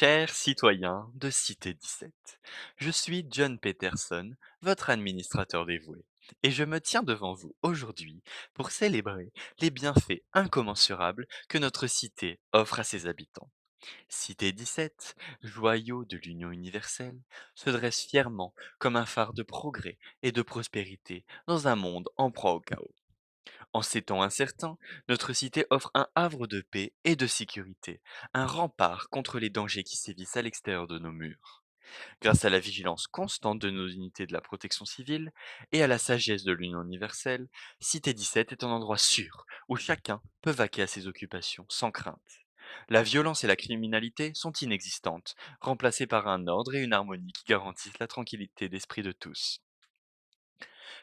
Chers citoyens de Cité 17, je suis John Peterson, votre administrateur dévoué, et je me tiens devant vous aujourd'hui pour célébrer les bienfaits incommensurables que notre cité offre à ses habitants. Cité 17, joyau de l'Union universelle, se dresse fièrement comme un phare de progrès et de prospérité dans un monde en proie au chaos. En ces temps incertains, notre cité offre un havre de paix et de sécurité, un rempart contre les dangers qui sévissent à l'extérieur de nos murs. Grâce à la vigilance constante de nos unités de la protection civile et à la sagesse de l'Union universelle, Cité 17 est un endroit sûr où chacun peut vaquer à ses occupations sans crainte. La violence et la criminalité sont inexistantes, remplacées par un ordre et une harmonie qui garantissent la tranquillité d'esprit de tous.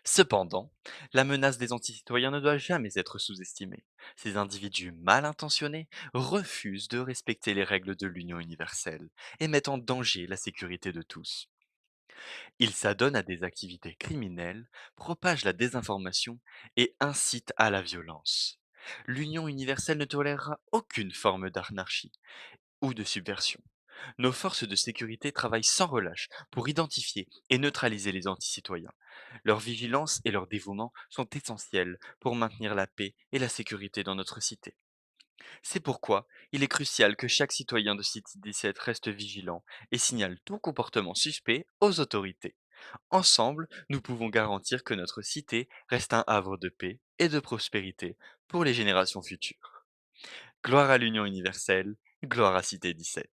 Cependant, la menace des anticitoyens ne doit jamais être sous-estimée. Ces individus mal intentionnés refusent de respecter les règles de l'Union universelle et mettent en danger la sécurité de tous. Ils s'adonnent à des activités criminelles, propagent la désinformation et incitent à la violence. L'Union universelle ne tolérera aucune forme d'anarchie ou de subversion. Nos forces de sécurité travaillent sans relâche pour identifier et neutraliser les anticitoyens. Leur vigilance et leur dévouement sont essentiels pour maintenir la paix et la sécurité dans notre cité. C'est pourquoi il est crucial que chaque citoyen de City 17 reste vigilant et signale tout comportement suspect aux autorités. Ensemble, nous pouvons garantir que notre cité reste un havre de paix et de prospérité pour les générations futures. Gloire à l'Union universelle, gloire à Cité 17.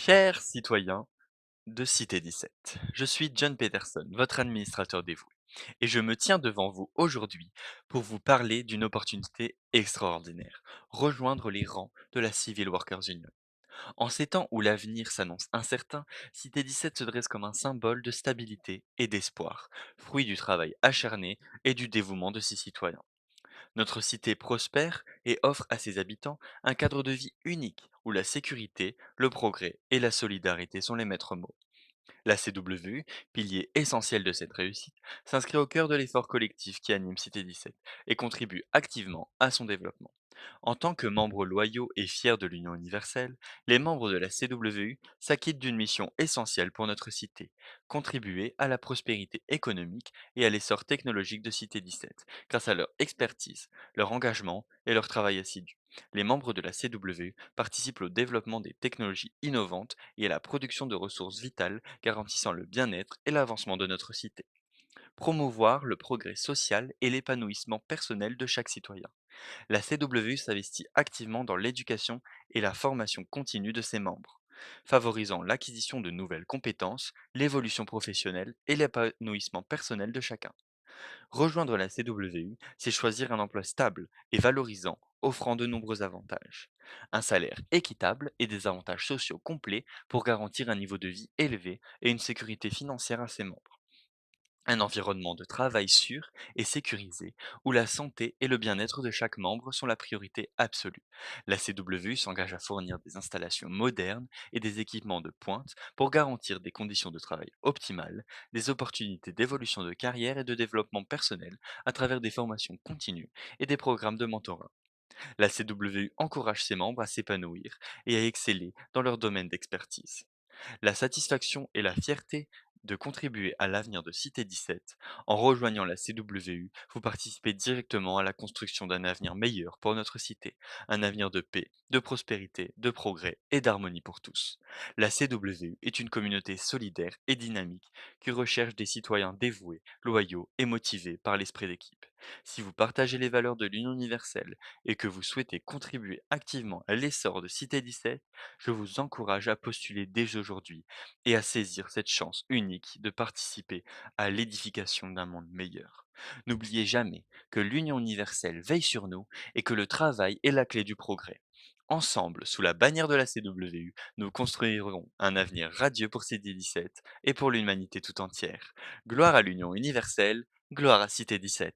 Chers citoyens de Cité 17, je suis John Peterson, votre administrateur dévoué, et je me tiens devant vous aujourd'hui pour vous parler d'une opportunité extraordinaire, rejoindre les rangs de la Civil Workers Union. En ces temps où l'avenir s'annonce incertain, Cité 17 se dresse comme un symbole de stabilité et d'espoir, fruit du travail acharné et du dévouement de ses citoyens. Notre cité prospère et offre à ses habitants un cadre de vie unique où la sécurité, le progrès et la solidarité sont les maîtres mots. La CW, pilier essentiel de cette réussite, s'inscrit au cœur de l'effort collectif qui anime Cité 17 et contribue activement à son développement. En tant que membres loyaux et fiers de l'Union universelle, les membres de la CWU s'acquittent d'une mission essentielle pour notre cité, contribuer à la prospérité économique et à l'essor technologique de Cité 17, grâce à leur expertise, leur engagement et leur travail assidu. Les membres de la CWU participent au développement des technologies innovantes et à la production de ressources vitales garantissant le bien-être et l'avancement de notre cité. Promouvoir le progrès social et l'épanouissement personnel de chaque citoyen. La CW s'investit activement dans l'éducation et la formation continue de ses membres, favorisant l'acquisition de nouvelles compétences, l'évolution professionnelle et l'épanouissement personnel de chacun. Rejoindre la CWU, c'est choisir un emploi stable et valorisant, offrant de nombreux avantages. Un salaire équitable et des avantages sociaux complets pour garantir un niveau de vie élevé et une sécurité financière à ses membres. Un environnement de travail sûr et sécurisé, où la santé et le bien-être de chaque membre sont la priorité absolue. La CW s'engage à fournir des installations modernes et des équipements de pointe pour garantir des conditions de travail optimales, des opportunités d'évolution de carrière et de développement personnel à travers des formations continues et des programmes de mentorat. La CW encourage ses membres à s'épanouir et à exceller dans leur domaine d'expertise. La satisfaction et la fierté de contribuer à l'avenir de Cité 17, en rejoignant la CWU, vous participez directement à la construction d'un avenir meilleur pour notre cité, un avenir de paix, de prospérité, de progrès et d'harmonie pour tous. La CWU est une communauté solidaire et dynamique qui recherche des citoyens dévoués, loyaux et motivés par l'esprit d'équipe. Si vous partagez les valeurs de l'Union universelle et que vous souhaitez contribuer activement à l'essor de Cité 17, je vous encourage à postuler dès aujourd'hui et à saisir cette chance unique de participer à l'édification d'un monde meilleur. N'oubliez jamais que l'union universelle veille sur nous et que le travail est la clé du progrès. Ensemble, sous la bannière de la CWU, nous construirons un avenir radieux pour CD17 et pour l'humanité tout entière. Gloire à l'union universelle, gloire à Cité 17.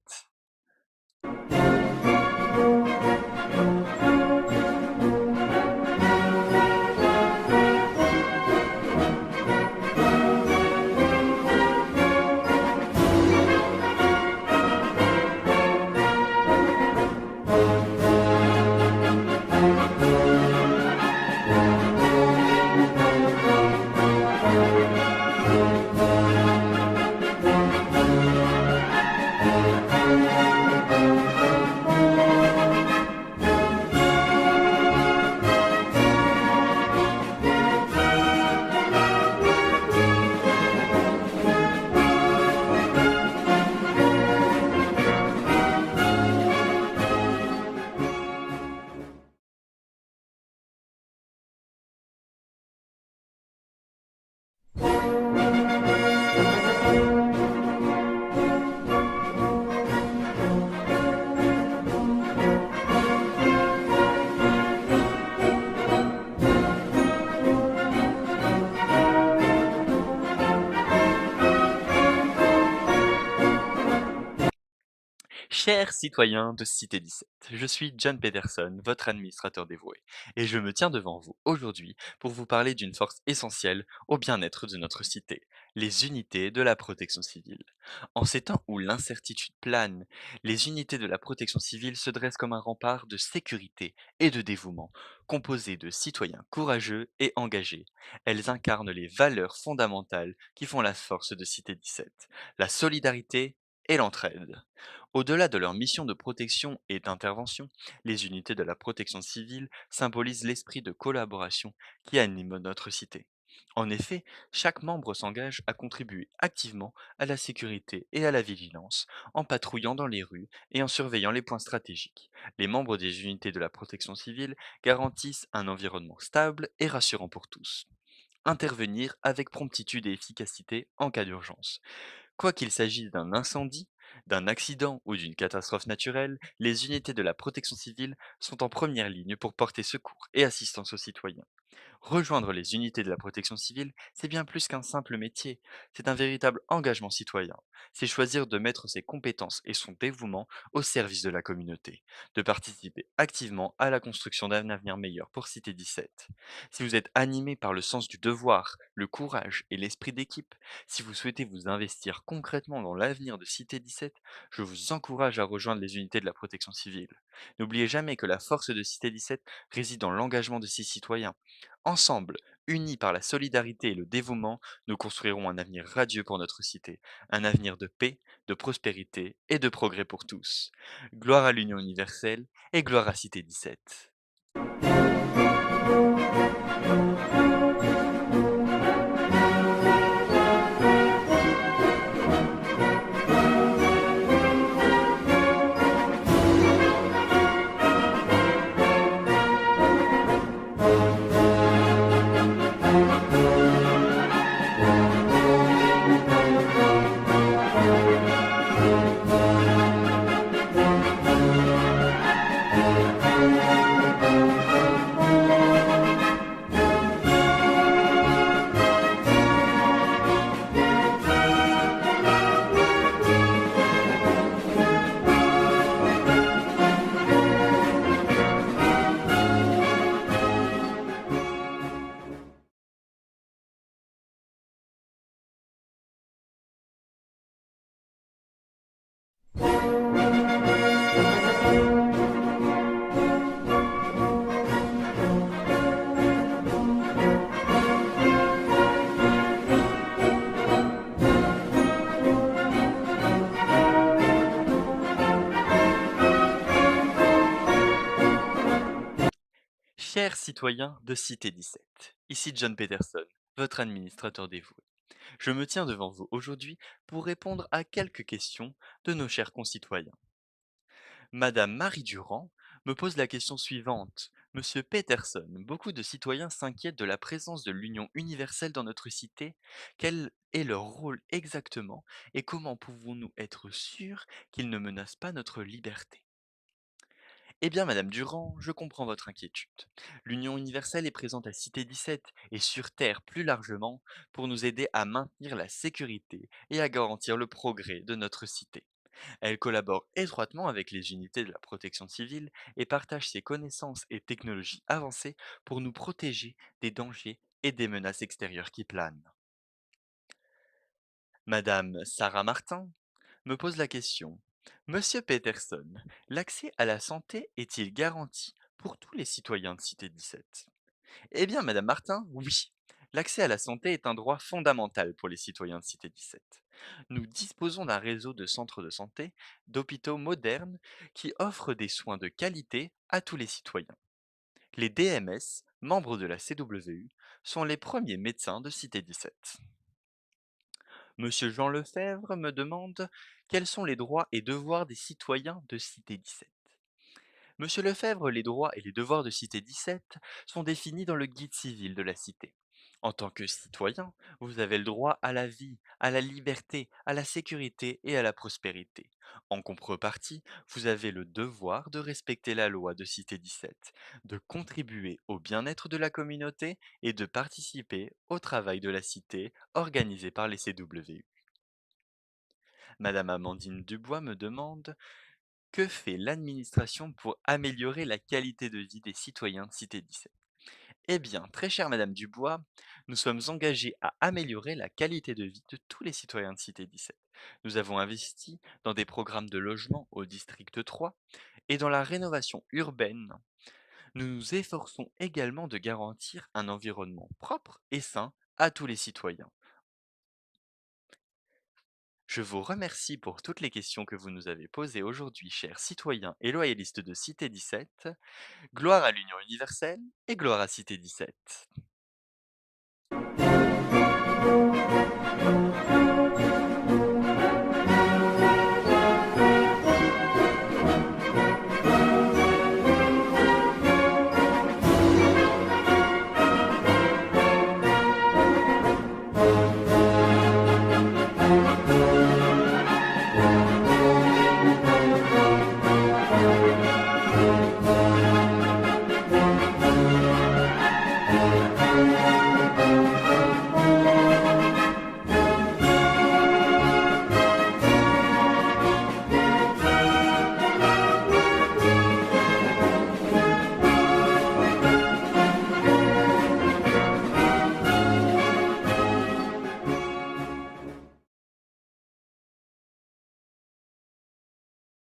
Chers citoyens de Cité 17, je suis John Peterson, votre administrateur dévoué, et je me tiens devant vous aujourd'hui pour vous parler d'une force essentielle au bien-être de notre cité, les unités de la protection civile. En ces temps où l'incertitude plane, les unités de la protection civile se dressent comme un rempart de sécurité et de dévouement, composé de citoyens courageux et engagés. Elles incarnent les valeurs fondamentales qui font la force de Cité 17, la solidarité et l'entraide. Au-delà de leur mission de protection et d'intervention, les unités de la protection civile symbolisent l'esprit de collaboration qui anime notre cité. En effet, chaque membre s'engage à contribuer activement à la sécurité et à la vigilance, en patrouillant dans les rues et en surveillant les points stratégiques. Les membres des unités de la protection civile garantissent un environnement stable et rassurant pour tous. Intervenir avec promptitude et efficacité en cas d'urgence. Quoi qu'il s'agisse d'un incendie, d'un accident ou d'une catastrophe naturelle, les unités de la protection civile sont en première ligne pour porter secours et assistance aux citoyens. Rejoindre les unités de la protection civile, c'est bien plus qu'un simple métier, c'est un véritable engagement citoyen. C'est choisir de mettre ses compétences et son dévouement au service de la communauté, de participer activement à la construction d'un avenir meilleur pour Cité 17. Si vous êtes animé par le sens du devoir, le courage et l'esprit d'équipe, si vous souhaitez vous investir concrètement dans l'avenir de Cité 17, je vous encourage à rejoindre les unités de la protection civile. N'oubliez jamais que la force de Cité 17 réside dans l'engagement de ses citoyens. Ensemble, unis par la solidarité et le dévouement, nous construirons un avenir radieux pour notre cité, un avenir de paix, de prospérité et de progrès pour tous. Gloire à l'Union universelle et gloire à Cité 17. Chers citoyens de Cité 17, ici John Peterson, votre administrateur dévoué. Je me tiens devant vous aujourd'hui pour répondre à quelques questions de nos chers concitoyens. Madame Marie Durand me pose la question suivante. Monsieur Peterson, beaucoup de citoyens s'inquiètent de la présence de l'Union universelle dans notre cité. Quel est leur rôle exactement et comment pouvons-nous être sûrs qu'ils ne menacent pas notre liberté? Eh bien, Madame Durand, je comprends votre inquiétude. L'Union universelle est présente à Cité 17 et sur Terre plus largement pour nous aider à maintenir la sécurité et à garantir le progrès de notre cité. Elle collabore étroitement avec les unités de la protection civile et partage ses connaissances et technologies avancées pour nous protéger des dangers et des menaces extérieures qui planent. Madame Sarah Martin me pose la question. Monsieur Peterson, l'accès à la santé est-il garanti pour tous les citoyens de Cité 17? Eh bien, Madame Martin, oui. L'accès à la santé est un droit fondamental pour les citoyens de Cité 17. Nous disposons d'un réseau de centres de santé, d'hôpitaux modernes qui offrent des soins de qualité à tous les citoyens. Les DMS, membres de la CWU, sont les premiers médecins de Cité 17. Monsieur Jean Lefebvre me demande quels sont les droits et devoirs des citoyens de Cité 17. Monsieur Lefebvre, les droits et les devoirs de Cité 17 sont définis dans le guide civil de la Cité. En tant que citoyen, vous avez le droit à la vie, à la liberté, à la sécurité et à la prospérité. En contrepartie, vous avez le devoir de respecter la loi de Cité 17, de contribuer au bien-être de la communauté et de participer au travail de la Cité organisé par les CWU. Madame Amandine Dubois me demande que fait l'administration pour améliorer la qualité de vie des citoyens de Cité 17? Eh bien, très chère Madame Dubois, nous sommes engagés à améliorer la qualité de vie de tous les citoyens de Cité 17. Nous avons investi dans des programmes de logement au district 3 et dans la rénovation urbaine. Nous nous efforçons également de garantir un environnement propre et sain à tous les citoyens. Je vous remercie pour toutes les questions que vous nous avez posées aujourd'hui, chers citoyens et loyalistes de Cité 17. Gloire à l'Union universelle et gloire à Cité 17.